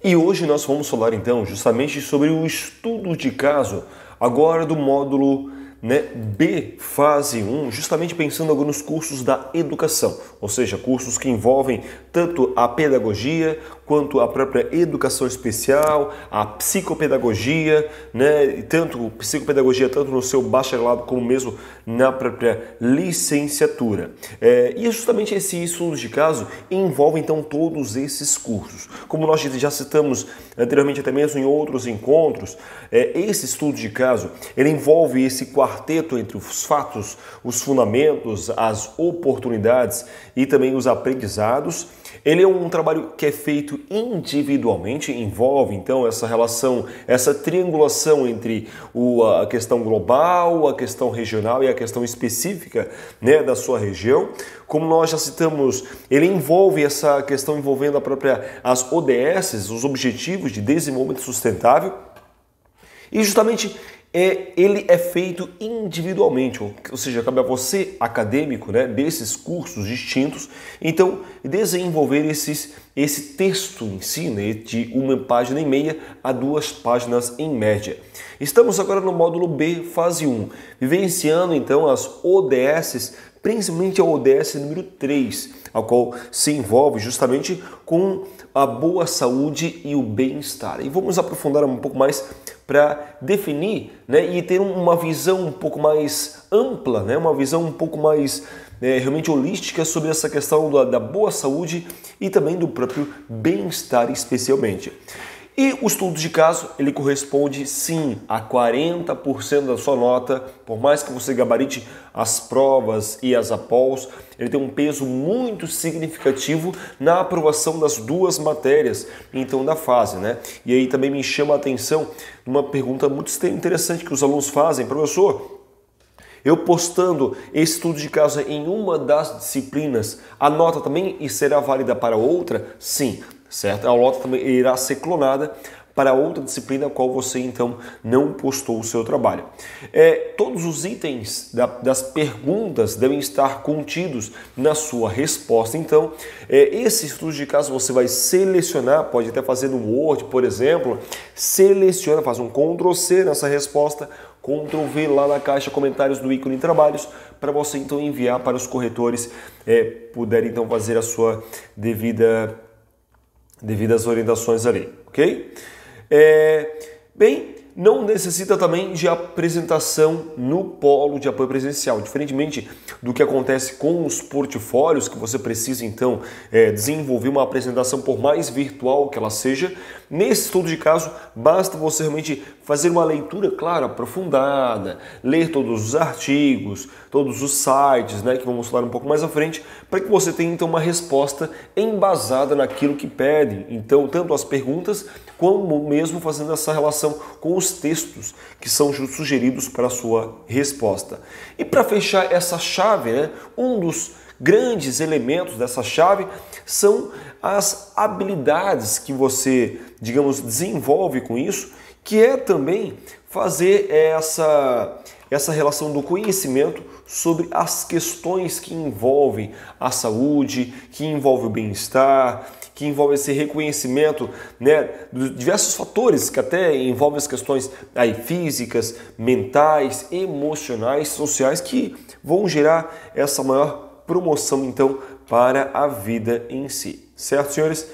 E hoje nós vamos falar então justamente sobre o estudo de caso, agora do módulo B, fase 1, justamente pensando agora nos cursos da educação, ou seja, cursos que envolvem tanto a pedagogia quanto a própria educação especial, a psicopedagogia, tanto psicopedagogia tanto no seu bacharelado como mesmo na própria licenciatura. E justamente esse estudo de caso envolve então todos esses cursos. Como nós já citamos anteriormente até mesmo em outros encontros, esse estudo de caso ele envolve esse quarteto entre os fatos, os fundamentos, as oportunidades e também os aprendizados. Ele é um trabalho que é feito individualmente, envolve então essa relação, essa triangulação entre a questão global, a questão regional e a questão específica da sua região. Como nós já citamos, ele envolve essa questão envolvendo as ODS, os Objetivos de Desenvolvimento Sustentável, e justamente ele é feito individualmente, ou seja, cabe a você, acadêmico, desses cursos distintos, então desenvolver esse texto em si, de 1,5 páginas a 2 páginas em média. Estamos agora no módulo B, fase 1, vivenciando então as ODS, principalmente a ODS número 3, a qual se envolve justamente com a boa saúde e o bem-estar. E vamos aprofundar um pouco mais para definir e ter uma visão um pouco mais ampla, uma visão um pouco mais realmente holística sobre essa questão da boa saúde e também do próprio bem-estar especialmente. E o estudo de caso, ele corresponde sim a 40% da sua nota, por mais que você gabarite as provas e as APOLs, ele tem um peso muito significativo na aprovação das 2 matérias, então da fase, E aí também me chama a atenção uma pergunta muito interessante que os alunos fazem: professor, eu postando esse estudo de caso em uma das disciplinas, a nota também será válida para outra? Sim, certo? A nota também irá ser clonada para outra disciplina a qual você então não postou o seu trabalho. Todos os itens das perguntas devem estar contidos na sua resposta. Então, esse estudo de caso você vai selecionar, pode até fazer no Word, por exemplo, seleciona, faz um Ctrl+C nessa resposta, Ctrl+V lá na caixa comentários do ícone trabalhos, para você então enviar para os corretores puderem então fazer a sua devidas orientações ali, ok? Bem, não necessita também de apresentação no polo de apoio presencial, diferentemente do que acontece com os portfólios, que você precisa então desenvolver uma apresentação por mais virtual que ela seja. Nesse estudo de caso, basta você realmente fazer uma leitura, claro, aprofundada, ler todos os artigos, todos os sites, que vamos falar um pouco mais à frente, para que você tenha então uma resposta embasada naquilo que pedem. Então, tanto as perguntas, como mesmo fazendo essa relação com os textos que são sugeridos para a sua resposta. E para fechar essa chave, um dos grandes elementos dessa chave são as habilidades que você, digamos, desenvolve com isso, que é também fazer essa relação do conhecimento sobre as questões que envolvem a saúde, que envolvem o bem-estar, que envolve esse reconhecimento de diversos fatores que até envolvem as questões físicas, mentais, emocionais, sociais, que vão gerar essa maior promoção então para a vida em si. Certo, senhores?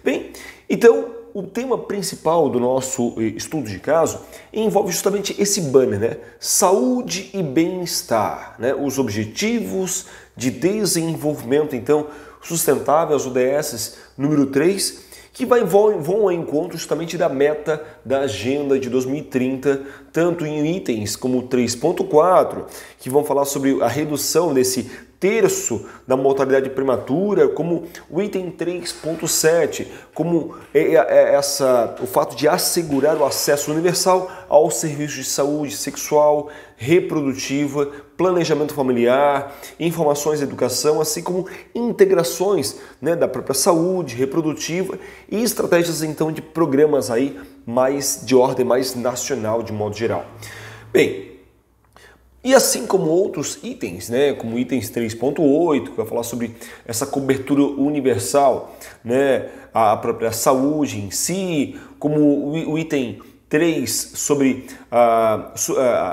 Bem, então o tema principal do nosso estudo de caso envolve justamente esse banner, saúde e bem-estar, os objetivos de desenvolvimento então sustentável, as ODS número 3, que vão ao encontro justamente da meta da Agenda de 2030, tanto em itens como 3.4, que vão falar sobre a redução desse terço da mortalidade prematura, como o item 3.7, como o fato de assegurar o acesso universal aos serviços de saúde sexual, reprodutiva, planejamento familiar, informações de educação, assim como integrações da própria saúde reprodutiva e estratégias então de programas mais de ordem mais nacional de modo geral. Bem, E assim como outros itens, né, como itens 3.8, que vai falar sobre essa cobertura universal, né, a própria saúde em si, como o item 3 sobre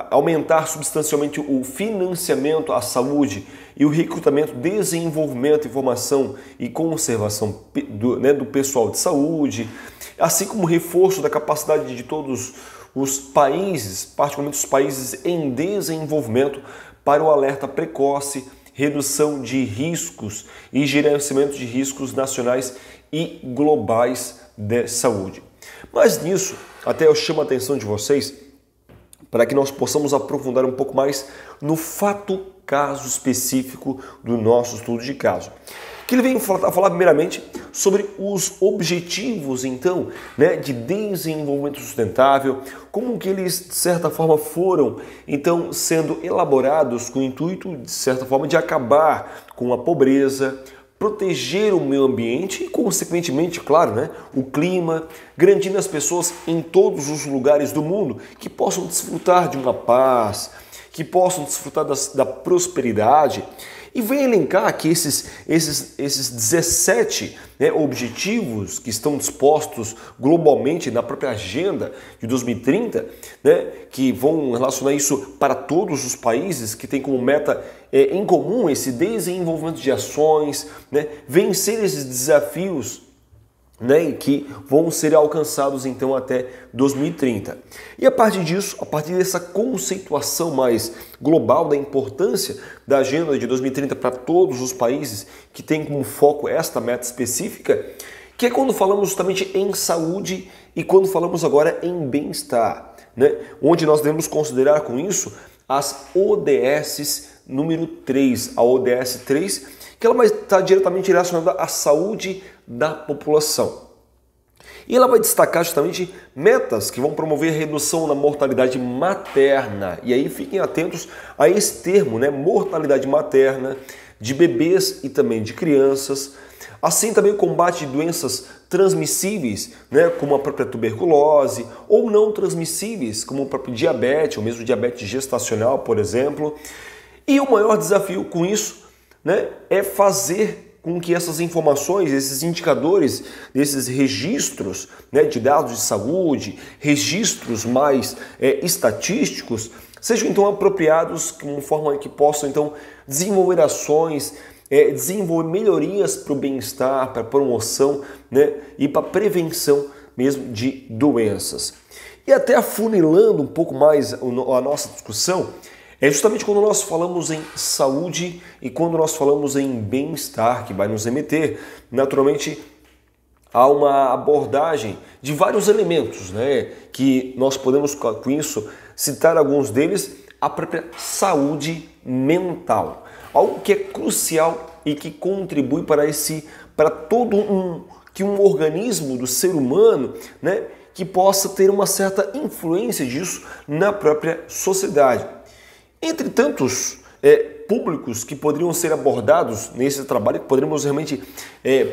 aumentar substancialmente o financiamento à saúde e o recrutamento, desenvolvimento, informação e conservação do pessoal de saúde, assim como o reforço da capacidade de todos os países, particularmente os países em desenvolvimento, para o alerta precoce, redução de riscos e gerenciamento de riscos nacionais e globais de saúde. Mas nisso, até eu chamo a atenção de vocês para que nós possamos aprofundar um pouco mais no fato caso específico do nosso estudo de caso. Que ele vem falar primeiramente sobre os objetivos, então, né, de desenvolvimento sustentável, como que eles, de certa forma, foram, então, sendo elaborados com o intuito, de certa forma, de acabar com a pobreza, proteger o meio ambiente e, consequentemente, claro, né, o clima, garantindo as pessoas em todos os lugares do mundo que possam desfrutar de uma paz, que possam desfrutar da prosperidade. E vem elencar aqui esses 17 objetivos que estão dispostos globalmente na própria agenda de 2030, né, que vão relacionar isso para todos os países, que tem como meta em comum esse desenvolvimento de ações, né, vencer esses desafios, né, que vão ser alcançados então até 2030. E a partir disso, a partir dessa conceituação mais global da importância da agenda de 2030 para todos os países que tem como foco esta meta específica, que é quando falamos justamente em saúde e quando falamos agora em bem-estar, né, onde nós devemos considerar com isso as ODS número 3, a ODS 3, que ela vai estar diretamente relacionada à saúde da população. E ela vai destacar justamente metas que vão promover a redução na mortalidade materna. E aí fiquem atentos a esse termo, né? Mortalidade materna, de bebês e também de crianças. Assim também o combate de doenças transmissíveis, né? Como a própria tuberculose, ou não transmissíveis, como o próprio diabetes, ou mesmo diabetes gestacional, por exemplo. E o maior desafio com isso, né, é fazer com que essas informações, esses indicadores, esses registros, né, de dados de saúde, registros mais estatísticos, sejam então apropriados de uma forma que possam então desenvolver ações, desenvolver melhorias para o bem-estar, para a promoção, né, e para a prevenção mesmo de doenças. E até afunilando um pouco mais a nossa discussão, é justamente quando nós falamos em saúde e quando nós falamos em bem-estar que vai nos remeter, naturalmente, a uma abordagem de vários elementos, né, que nós podemos, com isso, citar alguns deles, a própria saúde mental. Algo que é crucial e que contribui para todo um organismo do ser humano, né, que possa ter uma certa influência disso na própria sociedade. Entre tantos públicos que poderiam ser abordados nesse trabalho, que poderíamos realmente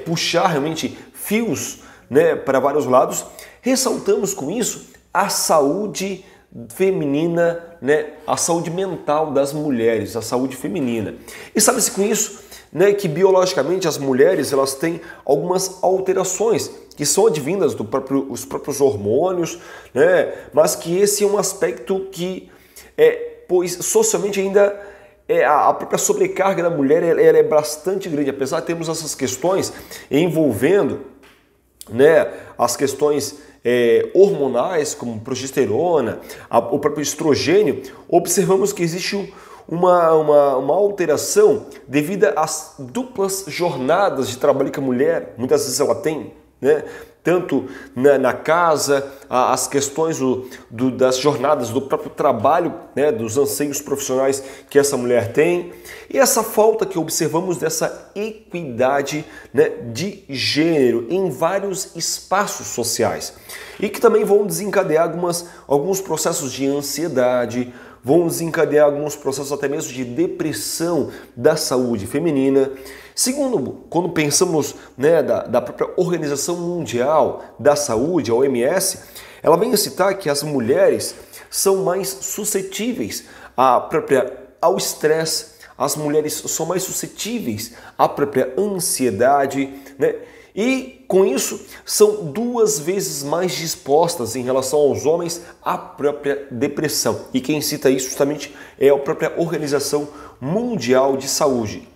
puxar realmente fios, né, para vários lados, ressaltamos com isso a saúde feminina, né, a saúde mental das mulheres, a saúde feminina. E sabe-se com isso, né, que biologicamente as mulheres elas têm algumas alterações que são advindas dos próprios hormônios, né, mas que esse é um aspecto que pois socialmente ainda a própria sobrecarga da mulher ela é bastante grande, apesar de termos essas questões envolvendo, né, as questões hormonais, como progesterona, o próprio estrogênio, observamos que existe uma alteração devido às duplas jornadas de trabalho que a mulher, muitas vezes ela tem, né? Tanto na casa, as questões das jornadas do próprio trabalho, né, dos anseios profissionais que essa mulher tem, e essa falta que observamos dessa equidade, né, de gênero em vários espaços sociais, e que também vão desencadear alguns processos de ansiedade, vão desencadear alguns processos até mesmo de depressão da saúde feminina. Segundo, quando pensamos, né, da própria Organização Mundial da Saúde, a OMS, ela vem a citar que as mulheres são mais suscetíveis ao estresse, as mulheres são mais suscetíveis à própria ansiedade, né? E com isso são 2 vezes mais dispostas em relação aos homens à própria depressão. E quem cita isso justamente é a própria Organização Mundial de Saúde.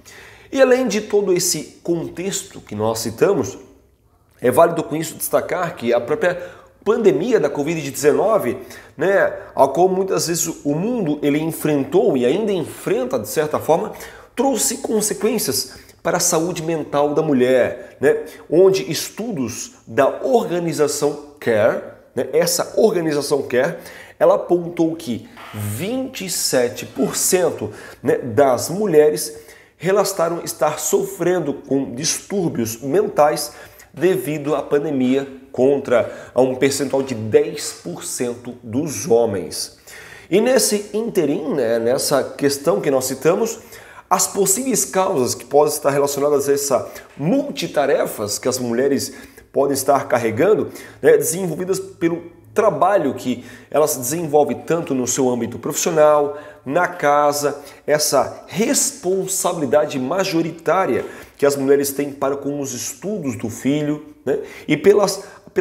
E além de todo esse contexto que nós citamos, é válido com isso destacar que a própria pandemia da Covid-19, né, a qual muitas vezes o mundo ele enfrentou e ainda enfrenta de certa forma, trouxe consequências para a saúde mental da mulher, né, onde estudos da organização CARE, né, essa organização CARE, ela apontou que 27%, né, das mulheres relataram estar sofrendo com distúrbios mentais devido à pandemia, contra um percentual de 10% dos homens. E nesse interim, né, nessa questão que nós citamos, as possíveis causas que podem estar relacionadas a essa multitarefas que as mulheres podem estar carregando, né, desenvolvidas pelo trabalho que elas desenvolvem tanto no seu âmbito profissional, na casa, essa responsabilidade majoritária que as mulheres têm para com os estudos do filho, né, e pela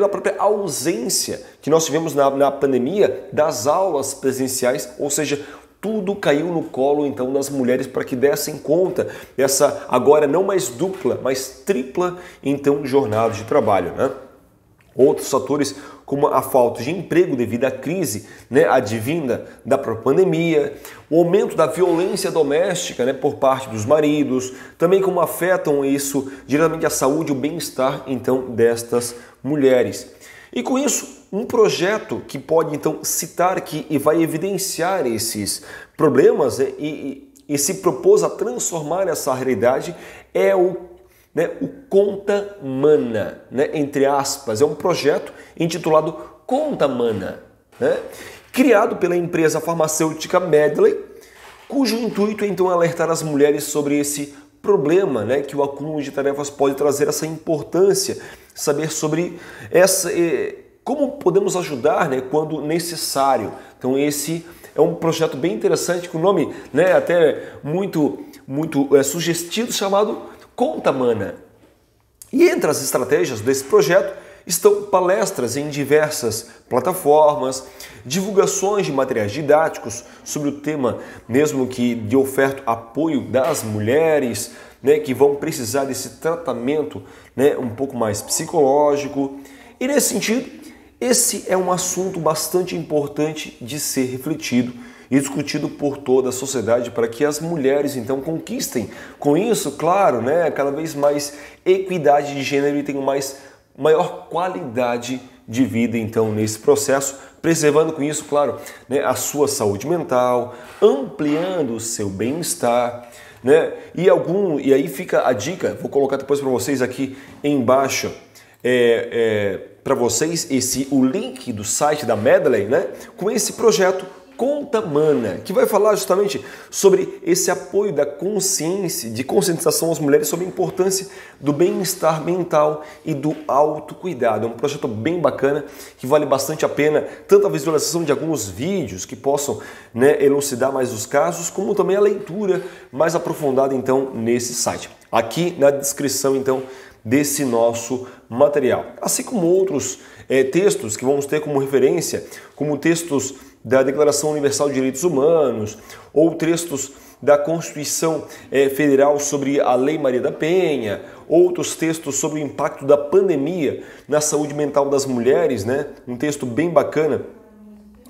própria ausência que nós tivemos na pandemia das aulas presenciais, ou seja, tudo caiu no colo então das mulheres para que dessem conta dessa agora não mais dupla, mas tripla então jornada de trabalho, né? Outros fatores como a falta de emprego devido à crise, né, advinda da própria pandemia, o aumento da violência doméstica, né, por parte dos maridos, também como afetam isso diretamente a saúde e o bem-estar então destas mulheres. E com isso, um projeto que pode então citar aqui e vai evidenciar esses problemas, né, e se propôs a transformar essa realidade é o Conta Mana, né, entre aspas, é um projeto intitulado Conta Mana, né, criado pela empresa farmacêutica Medley, cujo intuito é então alertar as mulheres sobre esse problema, né, que o acúmulo de tarefas pode trazer, essa importância, saber sobre como podemos ajudar, né, quando necessário. Então esse é um projeto bem interessante, com o nome, né, até muito sugestivo, chamado Conta Mana. E entre as estratégias desse projeto estão palestras em diversas plataformas, divulgações de materiais didáticos sobre o tema mesmo que de oferta apoio das mulheres, né, que vão precisar desse tratamento, né, um pouco mais psicológico. E nesse sentido, esse é um assunto bastante importante de ser refletido e discutido por toda a sociedade para que as mulheres então conquistem com isso, claro, né, cada vez mais equidade de gênero e tenham maior qualidade de vida então nesse processo, preservando com isso, claro, né, a sua saúde mental, ampliando o seu bem-estar, né? E aí fica a dica, vou colocar depois para vocês aqui embaixo, para vocês o link do site da Medley, né, com esse projeto Conta Mana, que vai falar justamente sobre esse apoio da consciência, de conscientização às mulheres sobre a importância do bem-estar mental e do autocuidado. É um projeto bem bacana, que vale bastante a pena, tanto a visualização de alguns vídeos que possam, né, elucidar mais os casos, como também a leitura mais aprofundada então nesse site. Aqui na descrição então desse nosso material, assim como outros textos que vamos ter como referência, como textos da Declaração Universal de Direitos Humanos, ou textos da Constituição Federal sobre a Lei Maria da Penha, outros textos sobre o impacto da pandemia na saúde mental das mulheres, né? Um texto bem bacana,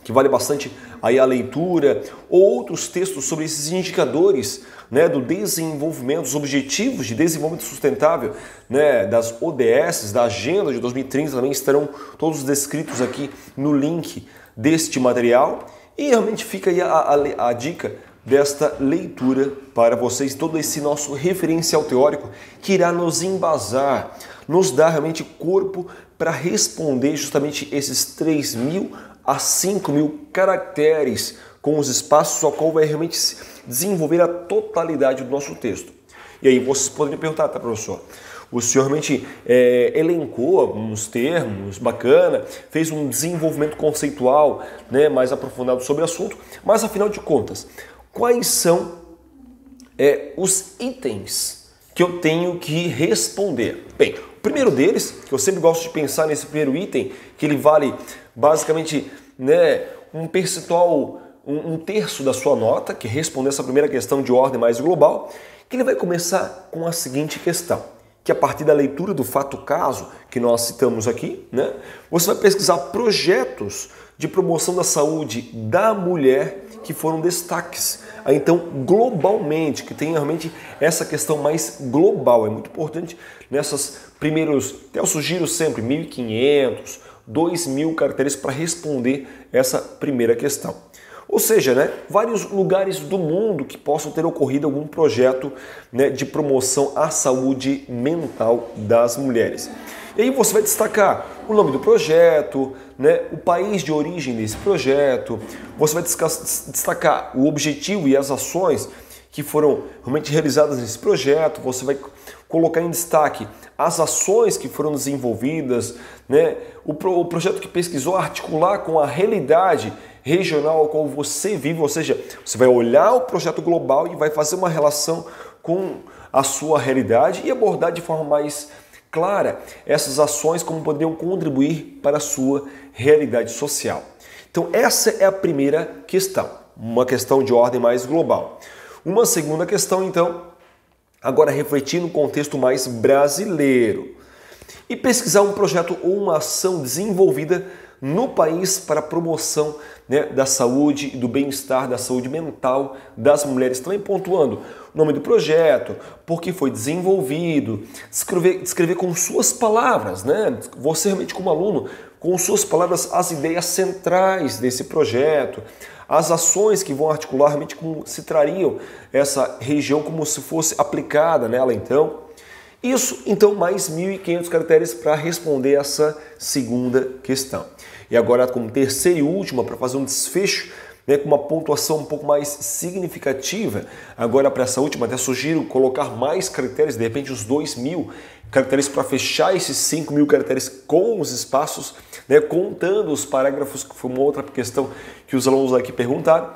que vale bastante aí a leitura, ou outros textos sobre esses indicadores, né, do desenvolvimento, os objetivos de desenvolvimento sustentável, né, das ODS, da Agenda de 2030, também estarão todos descritos aqui no link deste material. E realmente fica aí a dica desta leitura para vocês, todo esse nosso referencial teórico que irá nos embasar, nos dar realmente corpo para responder justamente esses 3.000 a 5.000 caracteres com os espaços ao qual vai realmente desenvolver a totalidade do nosso texto. E aí vocês poderiam perguntar, tá, professor? O senhor realmente elencou alguns termos, bacana, fez um desenvolvimento conceitual, né, mais aprofundado sobre o assunto, mas afinal de contas, quais são os itens que eu tenho que responder? Bem, o primeiro deles, que eu sempre gosto de pensar nesse primeiro item, que ele vale basicamente, né, um percentual, um terço da sua nota, que responder essa primeira questão de ordem mais global, que ele vai começar com a seguinte questão, que a partir da leitura do fato caso que nós citamos aqui, né, você vai pesquisar projetos de promoção da saúde da mulher que foram destaques. Então, globalmente, que tem realmente essa questão mais global. É muito importante nessas primeiros, eu sugiro sempre 1.500, 2.000 caracteres para responder essa primeira questão. Ou seja, né, vários lugares do mundo que possam ter ocorrido algum projeto, né, de promoção à saúde mental das mulheres. E aí você vai destacar o nome do projeto, né, o país de origem desse projeto, você vai destacar o objetivo e as ações que foram realmente realizadas nesse projeto, você vai colocar em destaque as ações que foram desenvolvidas, né, o projeto que pesquisou articular com a realidade regional ao qual você vive, ou seja, você vai olhar o projeto global e vai fazer uma relação com a sua realidade e abordar de forma mais clara essas ações como poderiam contribuir para a sua realidade social. Então essa é a primeira questão, uma questão de ordem mais global. Uma segunda questão, então, agora refletir no contexto mais brasileiro e pesquisar um projeto ou uma ação desenvolvida no país para a promoção, né, da saúde e do bem-estar, da saúde mental das mulheres. Também pontuando o nome do projeto, por que foi desenvolvido, descrever com suas palavras, né? Você realmente como aluno, com suas palavras, as ideias centrais desse projeto, as ações que vão articular realmente como se trariam essa região como se fosse aplicada nela então. Isso, então, mais 1.500 caracteres para responder essa segunda questão. E agora, como terceira e última, para fazer um desfecho, né, com uma pontuação um pouco mais significativa, agora para essa última, até sugiro colocar mais caracteres, de repente uns 2.000 caracteres para fechar esses 5.000 caracteres com os espaços, né, contando os parágrafos, que foi uma outra questão que os alunos aqui perguntaram.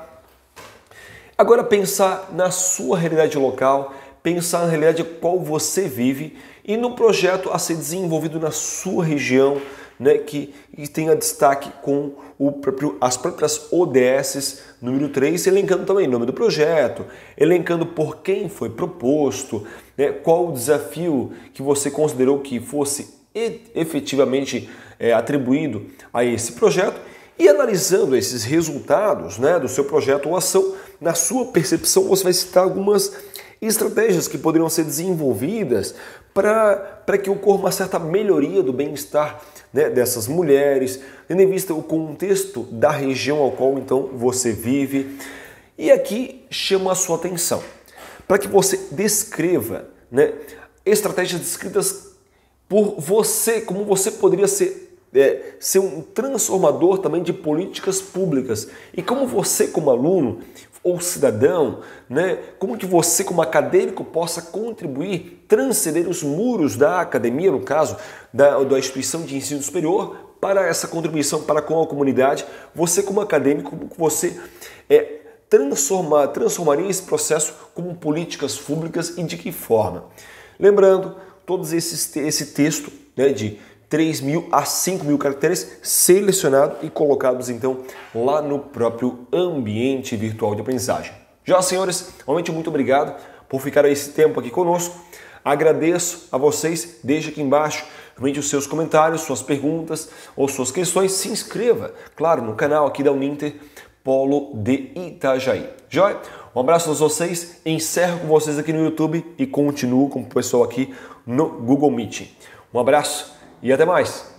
Agora pensar na sua realidade local, pensar na realidade qual você vive e no projeto a ser desenvolvido na sua região, né, que tenha destaque com as próprias ODS número 3, elencando também o nome do projeto, elencando por quem foi proposto, né, qual o desafio que você considerou que fosse efetivamente atribuído a esse projeto e analisando esses resultados, né, do seu projeto ou ação, na sua percepção você vai citar algumas estratégias que poderiam ser desenvolvidas para que ocorra uma certa melhoria do bem-estar, né, dessas mulheres, tendo em vista o contexto da região ao qual então você vive. E aqui chama a sua atenção para que você descreva, né, estratégias descritas por você, como você poderia ser um transformador também de políticas públicas e como você como aluno ou cidadão, né, como que você como acadêmico possa contribuir, transcender os muros da academia, no caso da instituição de ensino superior, para essa contribuição para com a comunidade, você como acadêmico, como você transformaria esse processo como políticas públicas e de que forma? Lembrando, todos esse texto, né, de 3.000 a 5.000 caracteres selecionados e colocados então lá no próprio ambiente virtual de aprendizagem. Já, senhores, realmente muito obrigado por ficar esse tempo aqui conosco. Agradeço a vocês, deixe aqui embaixo realmente os seus comentários, suas perguntas ou suas questões. Se inscreva, claro, no canal aqui da Uninter Polo de Itajaí. Joia? Um abraço a todos vocês, encerro com vocês aqui no YouTube e continuo com o pessoal aqui no Google Meet. Um abraço e até mais!